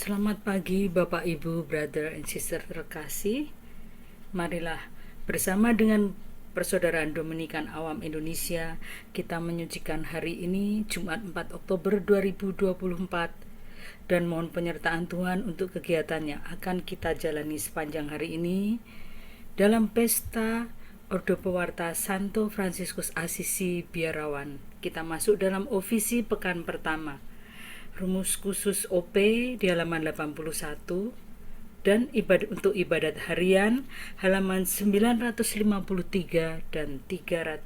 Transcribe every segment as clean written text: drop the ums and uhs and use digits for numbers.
Selamat pagi Bapak Ibu, Brother and Sister terkasih. Marilah bersama dengan Persaudaraan Dominikan Awam Indonesia kita menyucikan hari ini Jumat 4 Oktober 2024 dan mohon penyertaan Tuhan untuk kegiatan yang akan kita jalani sepanjang hari ini dalam pesta Ordo Pewarta Santo Fransiskus Asisi Biarawan. Kita masuk dalam ofisi pekan pertama. Rumus khusus OP di halaman 81 dan untuk ibadat harian halaman 953 dan 390.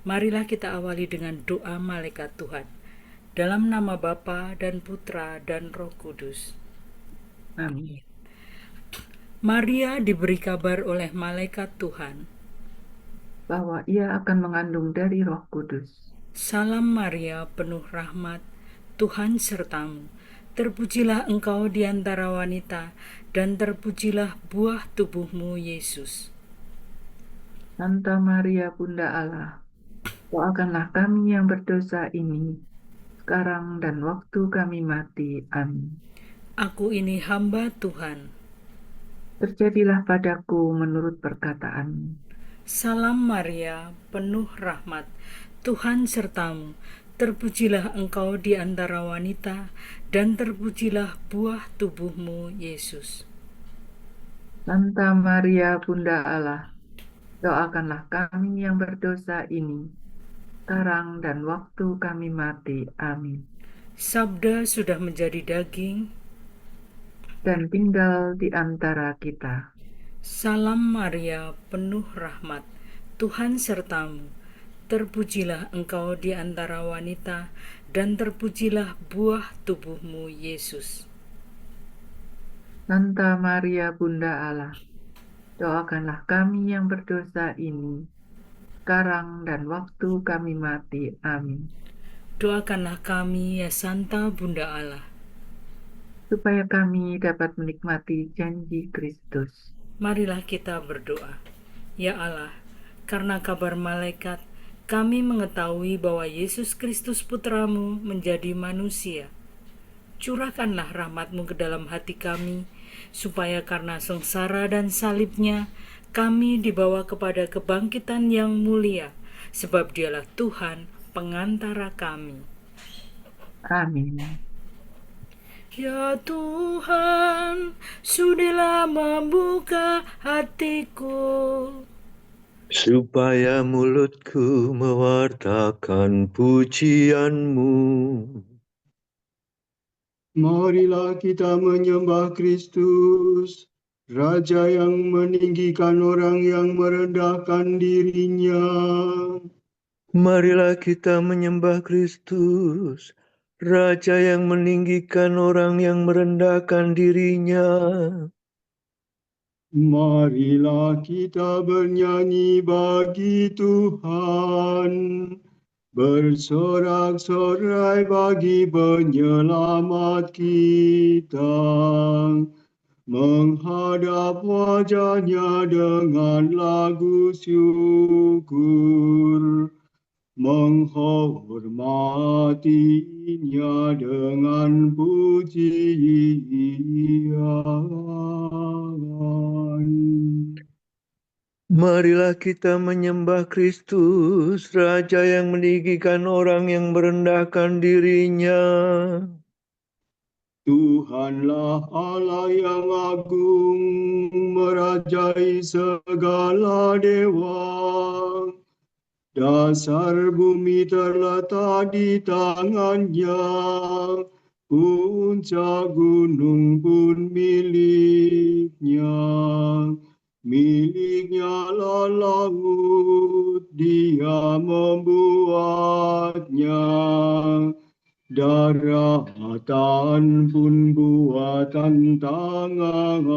Marilah kita awali dengan doa malaikat Tuhan. Dalam nama Bapa dan Putra dan Roh Kudus. Amin. Maria diberi kabar oleh malaikat Tuhan Bahwa ia akan mengandung dari Roh Kudus. Salam Maria, penuh rahmat, Tuhan sertamu. Terpujilah engkau di antara wanita, dan terpujilah buah tubuhmu, Yesus. Santa Maria Bunda Allah, doakanlah kami yang berdosa ini, sekarang dan waktu kami mati. Amin. Aku ini hamba Tuhan. Terjadilah padaku menurut perkataanmu. Salam Maria, penuh rahmat, Tuhan sertamu. Terpujilah engkau di antara wanita, dan terpujilah buah tubuhmu, Yesus. Santa Maria Bunda Allah, doakanlah kami yang berdosa ini, sekarang dan waktu kami mati. Amin. Sabda sudah menjadi daging dan tinggal di antara kita. Salam Maria, penuh rahmat, Tuhan sertamu. Terpujilah engkau di antara wanita, dan terpujilah buah tubuhmu, Yesus. Santa Maria Bunda Allah, doakanlah kami yang berdosa ini, sekarang dan waktu kami mati. Amin. Doakanlah kami, ya Santa Bunda Allah, supaya kami dapat menikmati janji Kristus. Marilah kita berdoa. Ya Allah, karena kabar malaikat, kami mengetahui bahwa Yesus Kristus Putramu menjadi manusia. Curahkanlah rahmat-Mu ke dalam hati kami, supaya karena sengsara dan salibnya, kami dibawa kepada kebangkitan yang mulia, sebab Dialah Tuhan, pengantara kami. Amin. Ya Tuhan, sudilah membuka hatiku, supaya mulutku mewartakan pujian-Mu. Marilah kita menyembah Kristus, Raja yang meninggikan orang yang merendahkan dirinya. Marilah kita menyembah Kristus, Raja yang meninggikan orang yang merendahkan dirinya. Marilah kita bernyanyi bagi Tuhan, bersorak-sorai bagi penyelamat kita, menghadap wajahnya dengan lagu syukur, menghormatinya dengan pujian. Marilah kita menyembah Kristus, Raja yang meninggikan orang yang merendahkan dirinya. Tuhanlah Allah yang agung, merajai segala dewa. Dasar bumi terletak di tangannya, puncak gunung pun miliknya. Miliknya lah laut, Dia membuatnya. Daratan pun buatan tangannya.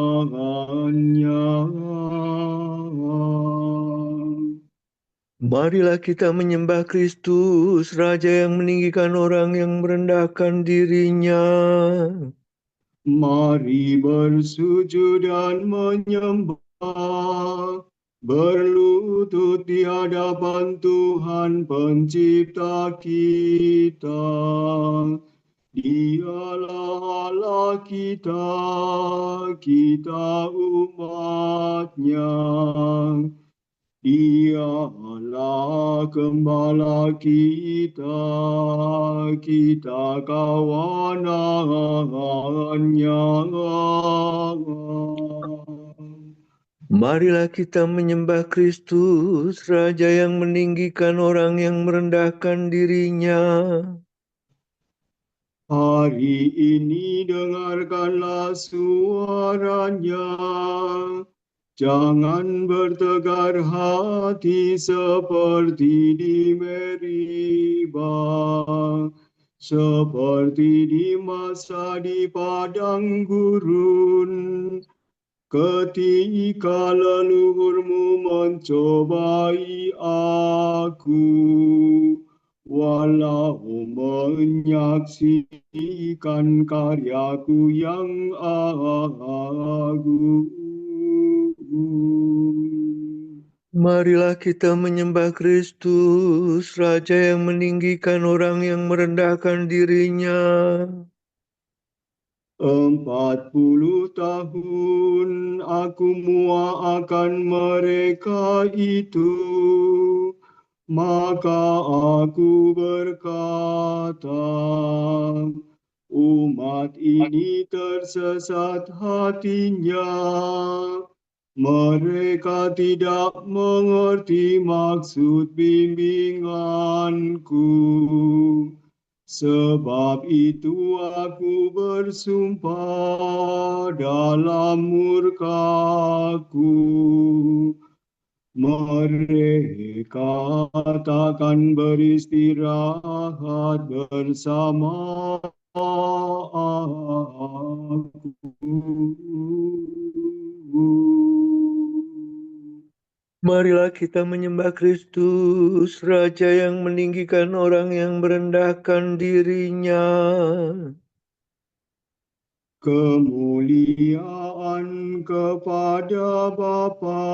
Marilah kita menyembah Kristus, Raja yang meninggikan orang yang merendahkan dirinya. Mari bersujud dan menyembah, berlutut di hadapan Tuhan Pencipta kita. Dialah Allah kita, kita umatnya. Dialah gembala kita, kita kawanannya. Marilah kita menyembah Kristus, Raja yang meninggikan orang yang merendahkan dirinya. Hari ini dengarkanlah suaranya. Jangan bertegar hati seperti di Meriba, seperti di masa di padang gurun, ketika leluhurmu mencobai aku, walau menyaksikan karyaku yang agung. Marilah kita menyembah Kristus, Raja yang meninggikan orang yang merendahkan dirinya. 40 tahun aku muakan mereka itu, maka aku berkata, umat ini tersesat hatinya. Mereka tidak mengerti maksud bimbinganku. Sebab itu aku bersumpah dalam murkaku. Mereka takkan beristirahat bersama aku. Marilah kita menyembah Kristus, Raja yang meninggikan orang yang merendahkan dirinya. Kemuliaan kepada Bapa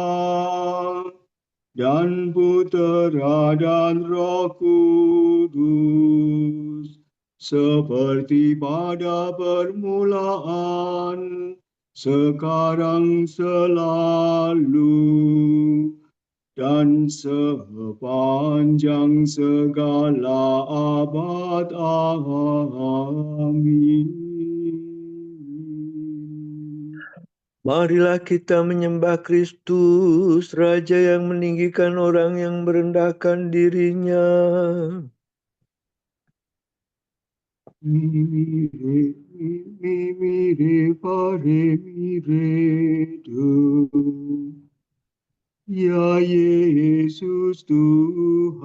dan Putera dan Roh Kudus, seperti pada permulaan, sekarang selalu, dan sepanjang segala abad. Amin. Marilah kita menyembah Kristus, Raja yang meninggikan orang yang merendahkan dirinya. Mire, mire, pare, mire, do. Ya Yesus Tuhan,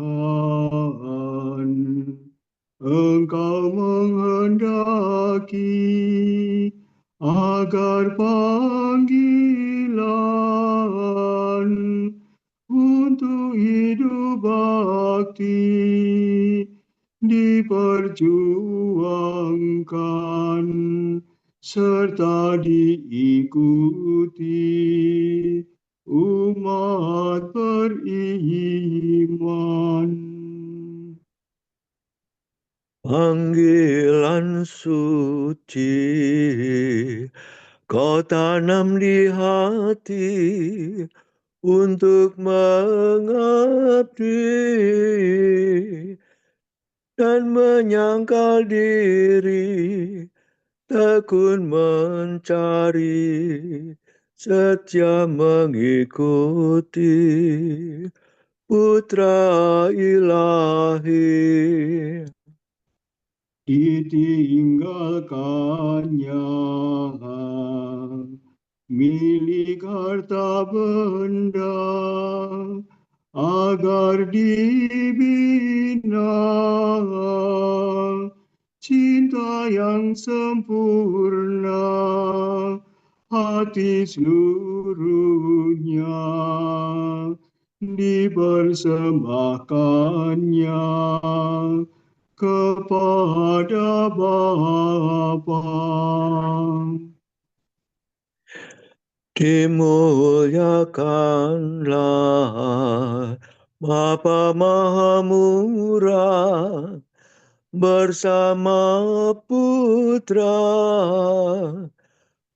Engkau menghendaki agar panggilan untuk hidup bakti diperjuangkan serta diikuti umat beriman. Panggilan suci kau tanam di hati untuk mengabdi dan menyangkal diri, tekun mencari, setia mengikuti Putra Ilahi. Ditinggalkannya milik harta benda agar dibina cinta yang sempurna hati seluruhnya dipersembahkannya kepada Bapa. Dimuliakanlah Bapa Maha Murah bersama Putra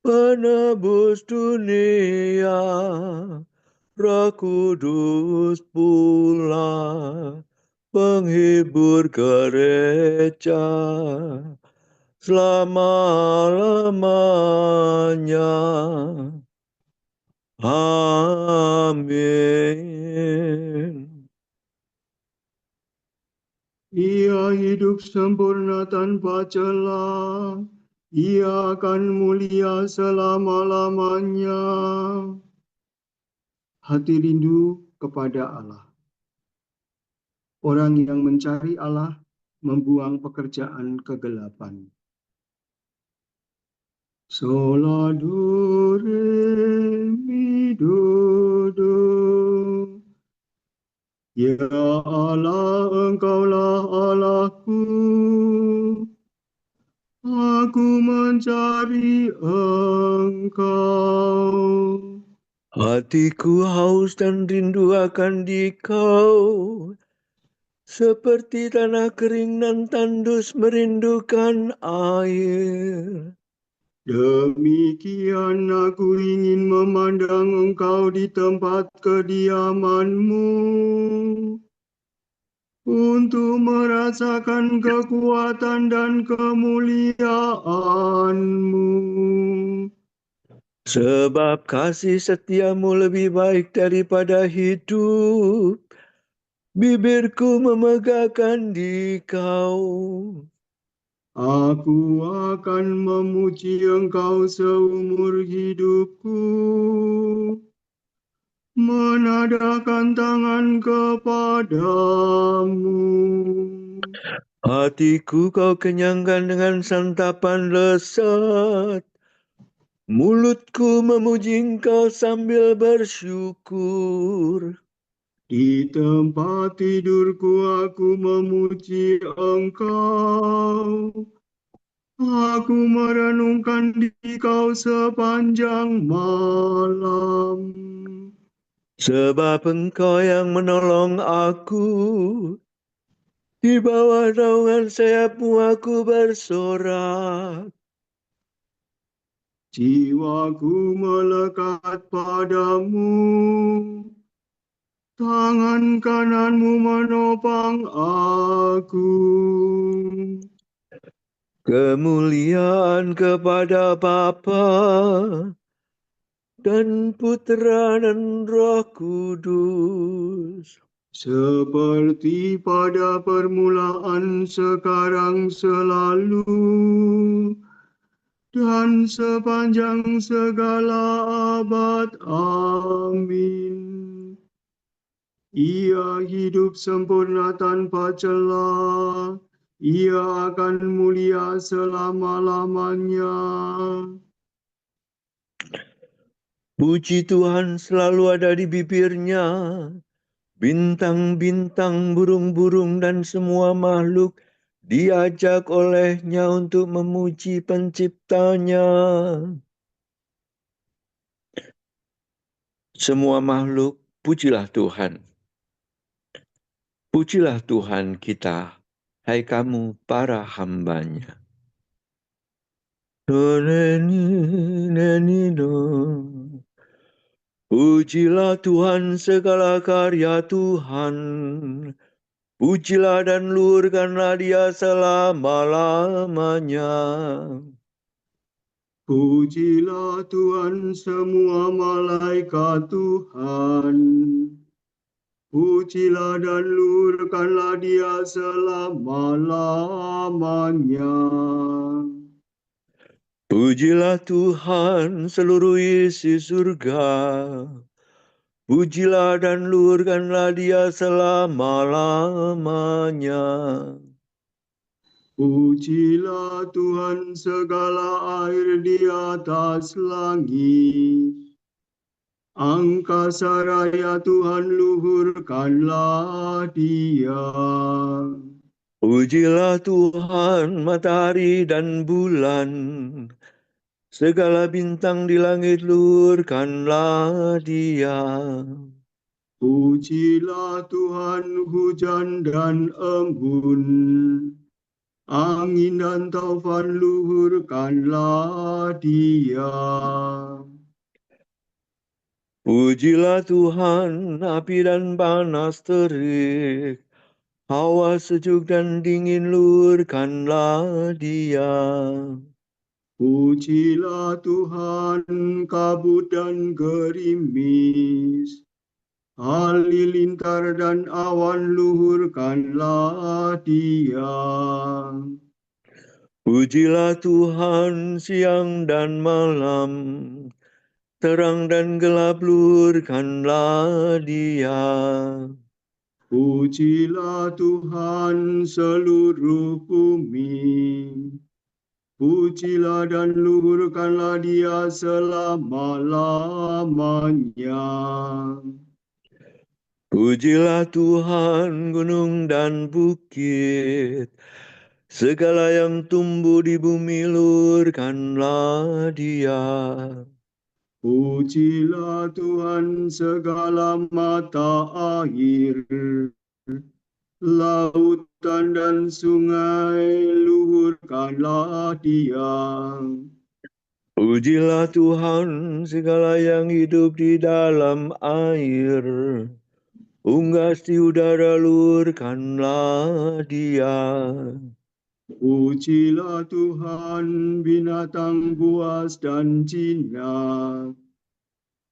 penebus dunia, Roh Kudus pula penghibur gereja selama-lamanya. Amin. Ia hidup sempurna tanpa celah. Ia akan mulia selama-lamanya. Hati rindu kepada Allah. Orang yang mencari Allah membuang pekerjaan kegelapan. Sola do re mi do do. Ya Allah, Engkaulah Allahku. Aku mencari Engkau. Hatiku haus dan rindu akan Dikau, seperti tanah kering dan tandus merindukan air. Demikian aku ingin memandang Engkau di tempat kediaman-Mu, untuk merasakan kekuatan dan kemuliaan-Mu. Sebab kasih setiamu lebih baik daripada hidup, bibirku memegahkan Dikau. Aku akan memuji Engkau seumur hidupku, menadahkan tangan kepadamu. Hatiku Kau kenyangkan dengan santapan lezat, mulutku memuji Engkau sambil bersyukur. Di tempat tidurku aku memuji Engkau. Aku merenungkan Dikau sepanjang malam. Sebab Engkau yang menolong aku, di bawah naungan sayap-Mu aku bersorak. Jiwaku melekat padamu, tangan kanan-Mu menopang aku. Kemuliaan kepada Bapa dan Putra dan Roh Kudus, Seperti pada permulaan, sekarang, selalu, dan sepanjang segala abad. Amin. Ia hidup sempurna tanpa celah. Ia akan mulia selama-lamanya. puji Tuhan selalu ada di bibirnya. Bintang-bintang, burung-burung, dan semua makhluk diajak olehnya untuk memuji penciptanya. Semua makhluk, pujilah Tuhan. Pujilah Tuhan kita, hai kamu para hamba-Nya. Do, re, ni, do. Pujilah Tuhan segala karya Tuhan. Pujilah dan luhurkanlah Dia selama-lamanya. Pujilah Tuhan semua malaikat Tuhan. Pujilah dan luhurkanlah Dia selama-lamanya. Pujilah Tuhan seluruh isi surga. Pujilah dan luhurkanlah Dia selama-lamanya. Pujilah Tuhan segala air di atas langit. Angkasa raya Tuhan, luhurkanlah Dia. Pujilah Tuhan matahari dan bulan. Segala bintang di langit luhurkanlah Dia. Pujilah Tuhan hujan dan embun. angin dan taufan luhurkanlah Dia. Pujilah Tuhan, api dan panas terik, hawa sejuk dan dingin luhurkanlah Dia. Pujilah Tuhan, kabut dan gerimis, halilintar dan awan luhurkanlah Dia. Pujilah Tuhan siang dan malam, terang dan gelap luhurkanlah Dia. Pujilah Tuhan seluruh bumi, pujilah dan luhurkanlah Dia selama-lamanya. Pujilah Tuhan gunung dan bukit, segala yang tumbuh di bumi luhurkanlah Dia. Pujilah Tuhan segala mata air, lautan dan sungai luhurkanlah Dia. Pujilah Tuhan segala yang hidup di dalam air, unggas di udara luhurkanlah Dia. Pujilah Tuhan binatang buas dan jinak,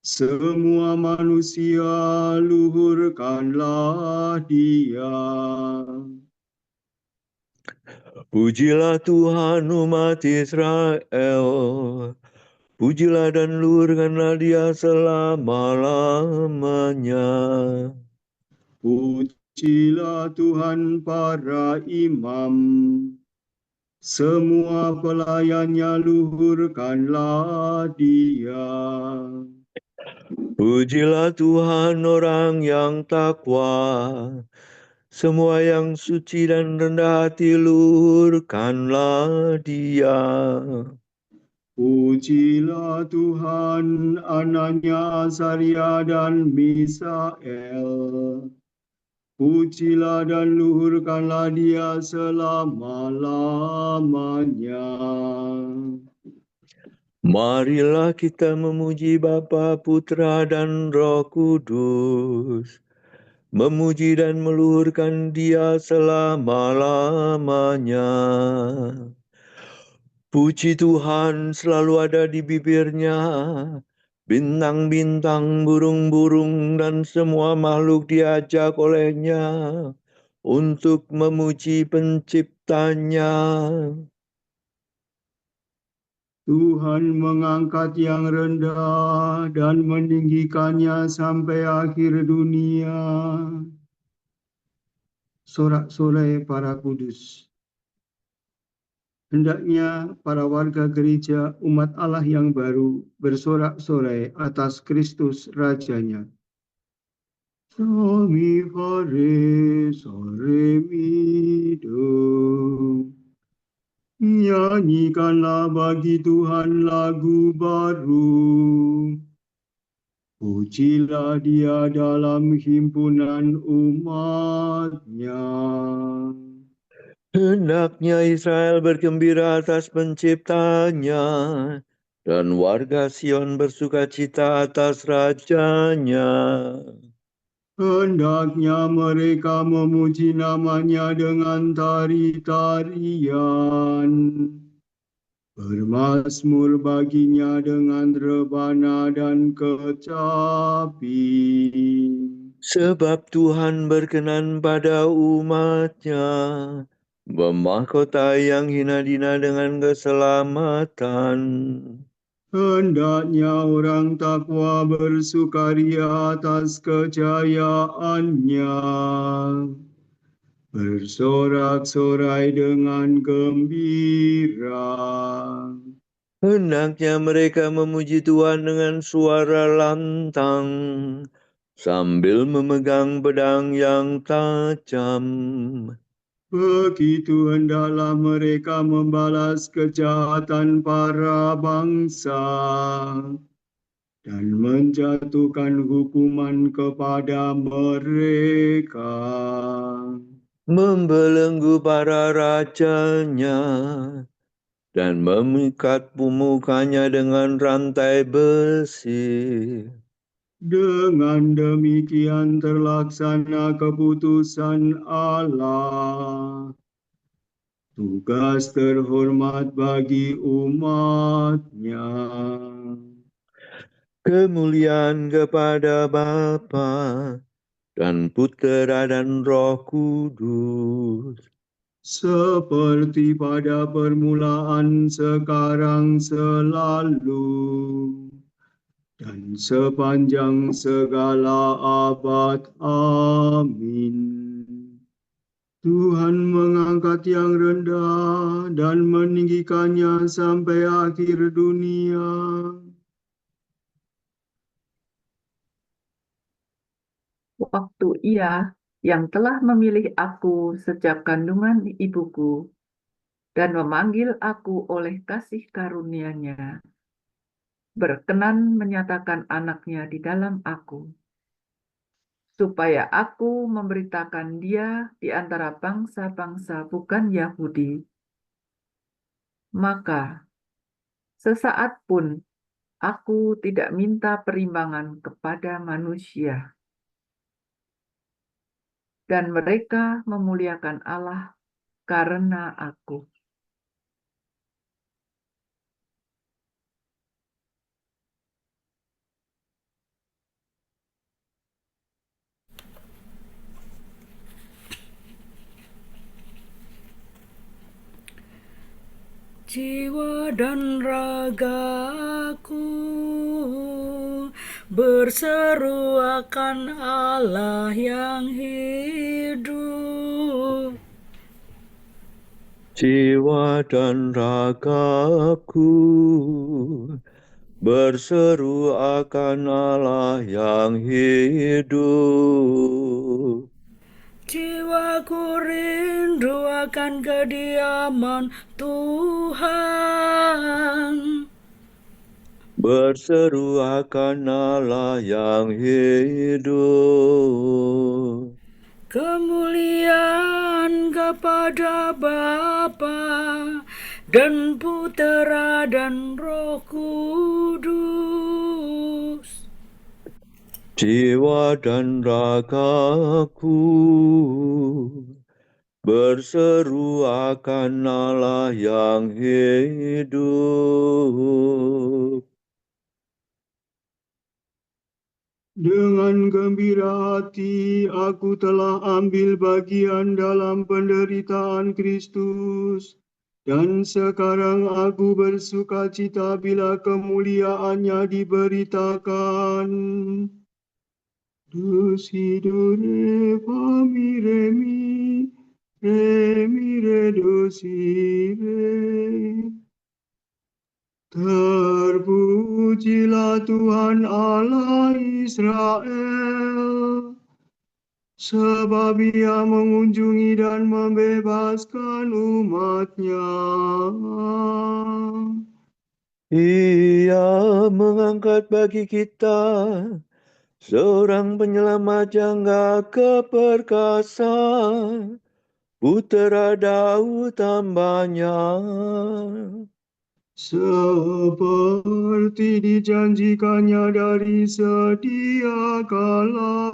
semua manusia luhurkanlah Dia. Pujilah Tuhan umat Israel, pujilah dan luhurkanlah Dia selama-lamanya. Pujilah Tuhan para imam, semua pelayannya luhurkanlah Dia. Pujilah Tuhan orang yang takwa, semua yang suci dan rendah hati luhurkanlah Dia. Pujilah Tuhan anaknya Azaria dan Misael. Pujilah dan luhurkanlah Dia selama-lamanya. Marilah kita memuji Bapa, Putra, dan Roh Kudus, memuji dan meluhurkan Dia selama-lamanya. Puji Tuhan selalu ada di bibirnya, bintang-bintang, burung-burung, dan semua makhluk diajak olehnya untuk memuji penciptanya. Tuhan mengangkat yang rendah dan meninggikannya sampai akhir dunia. Sorak-sorai para kudus. Hendaknya para warga gereja umat Allah yang baru bersorak-sorai atas Kristus Rajanya. Somi fare sore mido. Nyanyikanlah bagi Tuhan lagu baru. Pujilah Dia dalam himpunan umat-Nya. Hendaknya Israel bergembira atas penciptanya, dan warga Sion bersukacita atas rajanya. Hendaknya mereka memuji namanya dengan tari-tarian. Bermazmur baginya dengan rebana dan kecapi. Sebab Tuhan berkenan pada umat-Nya, memahkotai yang hina dina dengan keselamatan. Hendaknya orang takwa bersukaria atas kejayaannya. Bersorak-sorai dengan gembira. Hendaknya mereka memuji Tuhan dengan suara lantang, sambil memegang pedang yang tajam. Begitu hendaklah mereka membalas kejahatan para bangsa dan menjatuhkan hukuman kepada mereka. membelenggu para rajanya, dan memikat mukanya dengan rantai besi. Dengan demikian terlaksana keputusan Allah. Tugas terhormat bagi umat-Nya. Kemuliaan kepada Bapa dan Putera dan Roh Kudus. Seperti pada permulaan, sekarang, selalu, dan sepanjang segala abad. Amin. Tuhan mengangkat yang rendah dan meninggikannya sampai akhir dunia. Waktu Ia yang telah memilih aku sejak kandungan ibuku dan memanggil aku oleh kasih karunia-Nya, berkenan menyatakan anaknya di dalam aku, supaya aku memberitakan Dia di antara bangsa-bangsa bukan Yahudi. Maka sesaat pun aku tidak minta perimbangan kepada manusia, dan mereka memuliakan Allah karena aku. Jiwa dan ragaku berseru akan Allah yang hidup. Jiwa dan ragaku berseru akan Allah yang hidup. Jiwaku rindu akan kediaman Tuhan. Berseru akan Allah yang hidup. Kemuliaan kepada Bapa dan Putera dan Roh Kudus. Jiwa dan ragaku berseru akan Allah yang hidup. Dengan gembira hati aku telah ambil bagian dalam penderitaan Kristus, dan sekarang aku bersuka cita bila kemuliaannya diberitakan. Dusidore fami remi, remi redosire. Terpujilah Tuhan Allah Israel, sebab Ia mengunjungi dan membebaskan umat-Nya. Ia mengangkat bagi kita seorang penyelamat yang gagah perkasa, Putera Daud hamba-Nya. Seperti dijanjikannya dari sedia kala,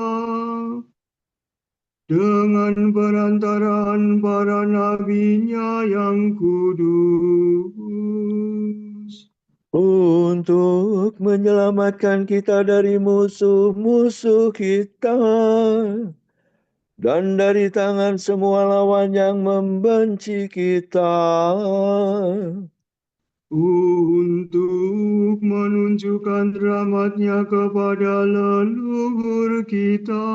dengan perantaraan para nabi-Nya yang kudus, Untuk menyelamatkan kita dari musuh-musuh kita dan dari tangan semua lawan yang membenci kita, untuk menunjukkan rahmat-Nya kepada leluhur kita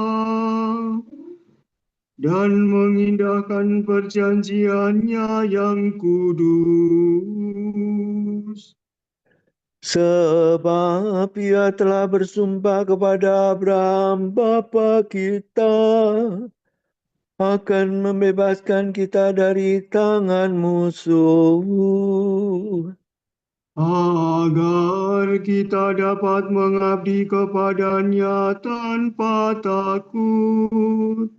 dan mengindahkan perjanjian-Nya yang kudus. sebab Ia telah bersumpah kepada Abraham bapa kita akan membebaskan kita dari tangan musuh, Agar kita dapat mengabdi kepada-Nya tanpa takut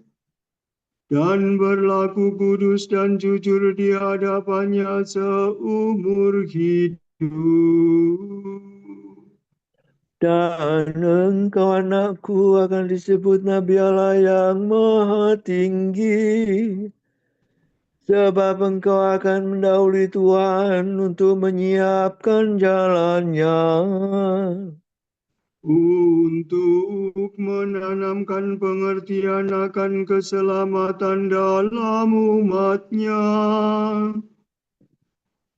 dan berlaku kudus dan jujur di hadapannya seumur hidup. Dan engkau anakku akan disebut Nabi Allah yang Maha Tinggi. Sebab engkau akan mendahului Tuhan untuk menyiapkan jalannya. Untuk menanamkan pengertian akan keselamatan dalam umatnya.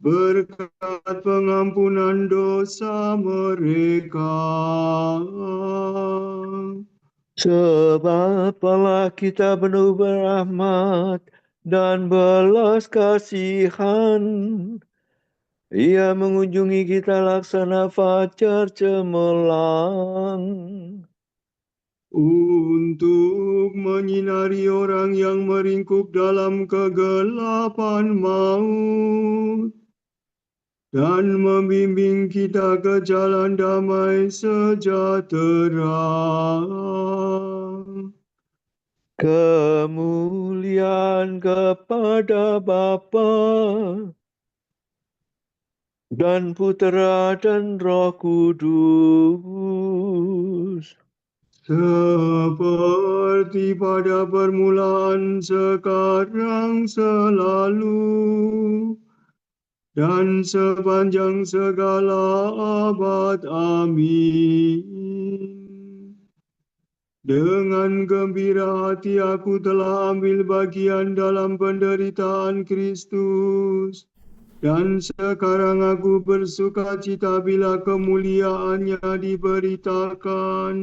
Berkat pengampunan dosa mereka. Sebab Allah kita penuh berahmat dan belas kasihan. Ia mengunjungi kita laksana fajar cemerlang. Untuk menyinari orang yang meringkuk dalam kegelapan maut. Dan membimbing kita ke jalan damai sejahtera. Kemuliaan kepada Bapa dan Putera dan Roh Kudus. Seperti pada permulaan, sekarang, selalu, dan sepanjang segala abad. Amin. Dengan gembira hati aku telah ambil bagian dalam penderitaan Kristus, dan sekarang aku bersuka cita bila kemuliaannya diberitakan.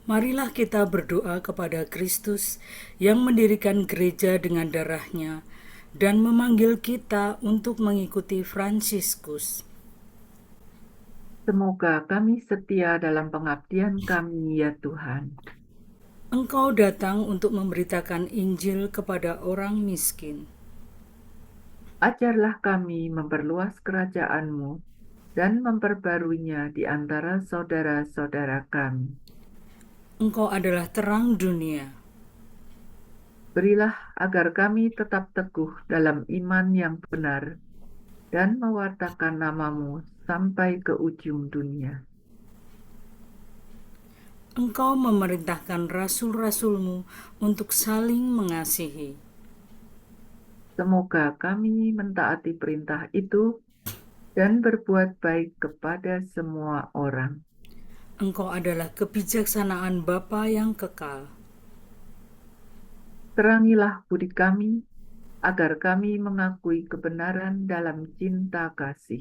Marilah kita berdoa kepada Kristus yang mendirikan gereja dengan darahnya dan memanggil kita untuk mengikuti Fransiskus. Semoga kami setia dalam pengabdian kami, ya Tuhan. Engkau datang untuk memberitakan Injil kepada orang miskin. Ajarlah kami memperluas kerajaan-Mu dan memperbaruinya di antara saudara-saudara kami. Engkau adalah terang dunia. Berilah agar kami tetap teguh dalam iman yang benar dan mewartakan nama-Mu sampai ke ujung dunia. Engkau memerintahkan rasul-rasul-Mu untuk saling mengasihi. Semoga kami mentaati perintah itu dan berbuat baik kepada semua orang. Engkau adalah kebijaksanaan Bapa yang kekal. Terangilah budi kami, agar kami mengakui kebenaran dalam cinta kasih.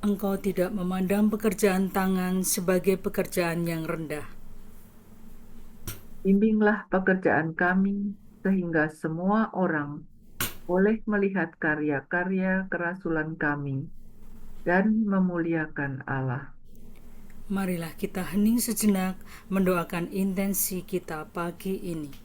Engkau tidak memandang pekerjaan tangan sebagai pekerjaan yang rendah. Bimbinglah pekerjaan kami, sehingga semua orang boleh melihat karya-karya kerasulan kami dan memuliakan Allah. Marilah kita hening sejenak mendoakan intensi kita pagi ini.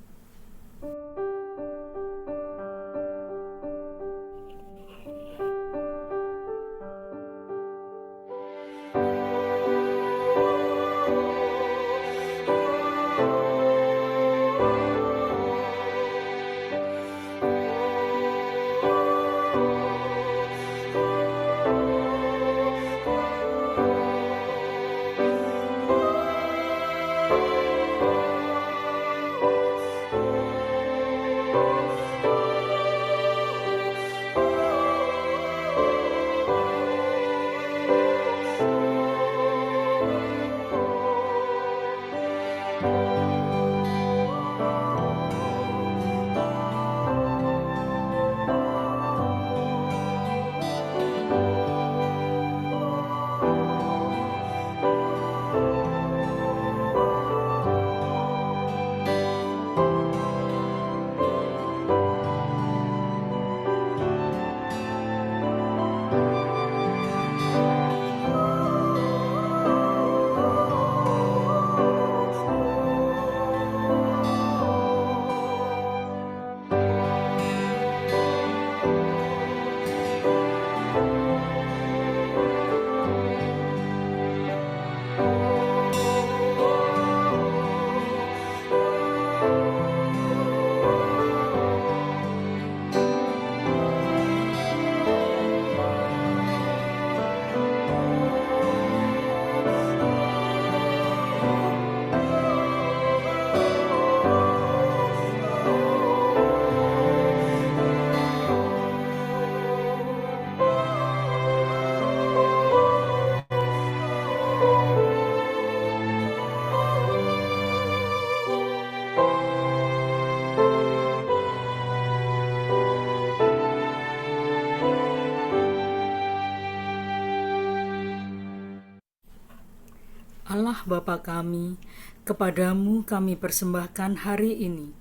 Allah Bapa kami, kepadamu kami persembahkan hari ini.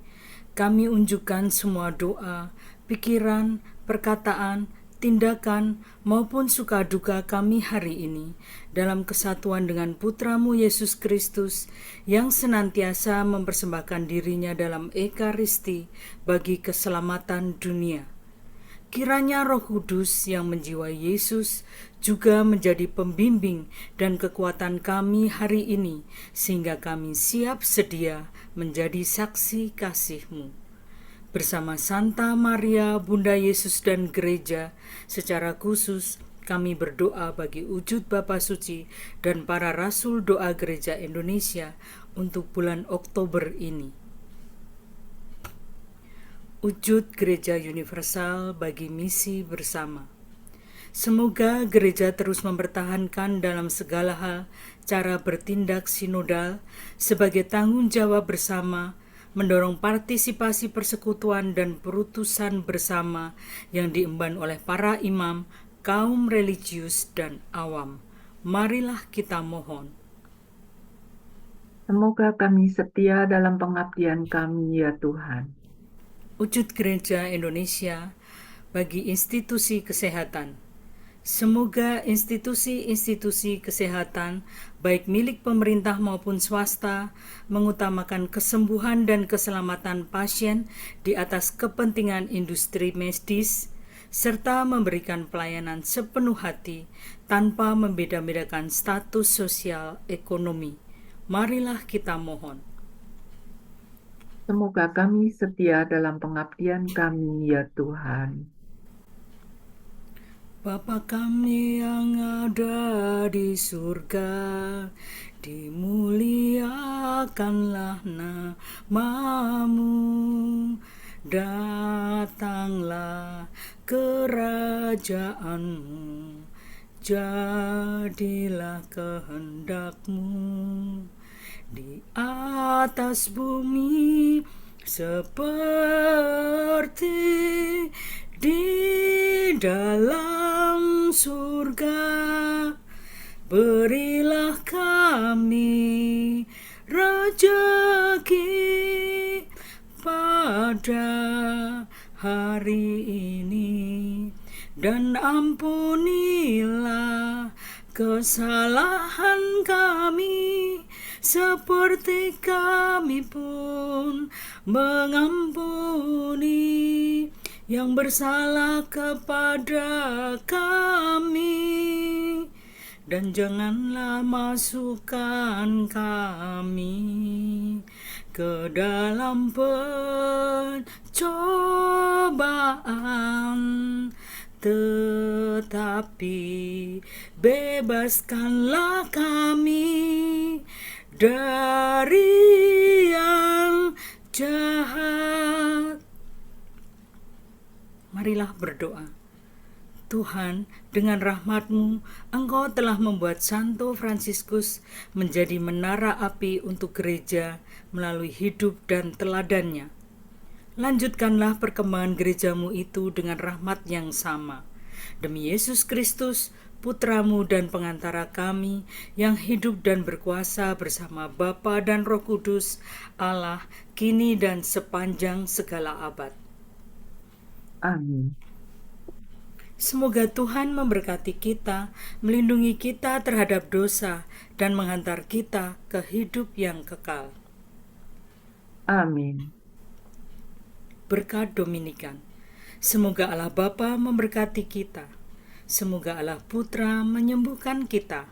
Kami unjukkan semua doa, pikiran, perkataan, tindakan, maupun suka duka kami hari ini dalam kesatuan dengan Putramu Yesus Kristus yang senantiasa mempersembahkan dirinya dalam Ekaristi bagi keselamatan dunia. Kiranya Roh Kudus yang menjiwai Yesus juga menjadi pembimbing dan kekuatan kami hari ini, sehingga kami siap sedia menjadi saksi kasih-Mu. Bersama Santa Maria, Bunda Yesus dan Gereja, secara khusus kami berdoa bagi wujud Bapa Suci dan para Rasul Doa Gereja Indonesia untuk bulan Oktober ini. Wujud Gereja Universal bagi misi bersama. Semoga gereja terus mempertahankan dalam segala hal cara bertindak sinodal sebagai tanggung jawab bersama, mendorong partisipasi persekutuan dan perutusan bersama yang diemban oleh para imam, kaum religius dan awam. Marilah kita mohon. Semoga kami setia dalam pengabdian kami, ya Tuhan. Wujud Gereja Indonesia bagi institusi kesehatan. Semoga institusi-institusi kesehatan, baik milik pemerintah maupun swasta, mengutamakan kesembuhan dan keselamatan pasien di atas kepentingan industri medis, serta memberikan pelayanan sepenuh hati tanpa membeda-bedakan status sosial ekonomi. Marilah kita mohon. Semoga kami setia dalam pengabdian kami, ya Tuhan. Bapa kami yang ada di surga, dimuliakanlah namamu, datanglah kerajaanmu, jadilah kehendakmu di atas bumi seperti di dalam surga. Berilah kami rezeki pada hari ini, dan ampunilah kesalahan kami seperti kami pun mengampuni yang bersalah kepada kami, dan janganlah masukkan kami ke dalam pencobaan, tetapi bebaskanlah kami dari yang jahat. Marilah berdoa. Tuhan, dengan rahmat-Mu, Engkau telah membuat Santo Fransiskus menjadi menara api untuk gereja melalui hidup dan teladannya. Lanjutkanlah perkembangan gereja-Mu itu dengan rahmat yang sama. Demi Yesus Kristus, Putra-Mu dan pengantara kami, yang hidup dan berkuasa bersama Bapa dan Roh Kudus, Allah, kini dan sepanjang segala abad. Amin. Semoga Tuhan memberkati kita, melindungi kita terhadap dosa, dan menghantar kita ke hidup yang kekal. Amin. Berkat Dominikan. Semoga Allah Bapa memberkati kita. Semoga Allah Putra menyembuhkan kita.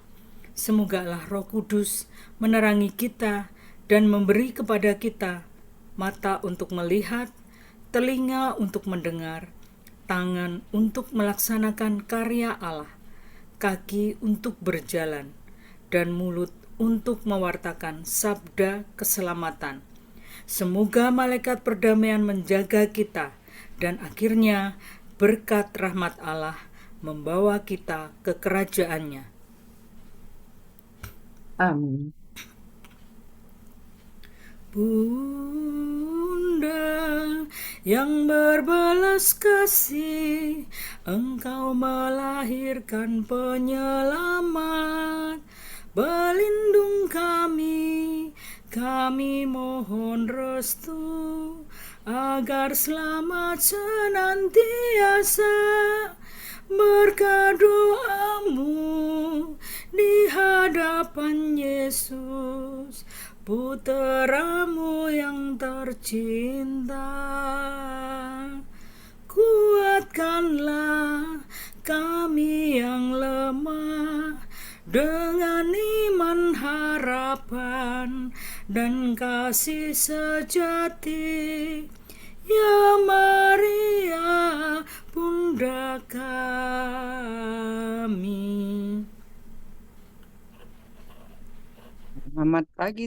Semoga Allah Roh Kudus menerangi kita dan memberi kepada kita mata untuk melihat, telinga untuk mendengar, tangan untuk melaksanakan karya Allah, kaki untuk berjalan, dan mulut untuk mewartakan sabda keselamatan. Semoga malaikat perdamaian menjaga kita, dan akhirnya berkat rahmat Allah membawa kita ke kerajaannya. Amin. Bunda yang berbelas kasih, Engkau melahirkan penyelamat. Pelindung kami mohon restu, agar selamat senantiasa. Berkat doamu di hadapan Yesus, Putramu yang tercinta. Kuatkanlah kami yang lemah dengan iman, harapan, dan kasih sejati. Ya Maria, Bunda kami. Selamat pagi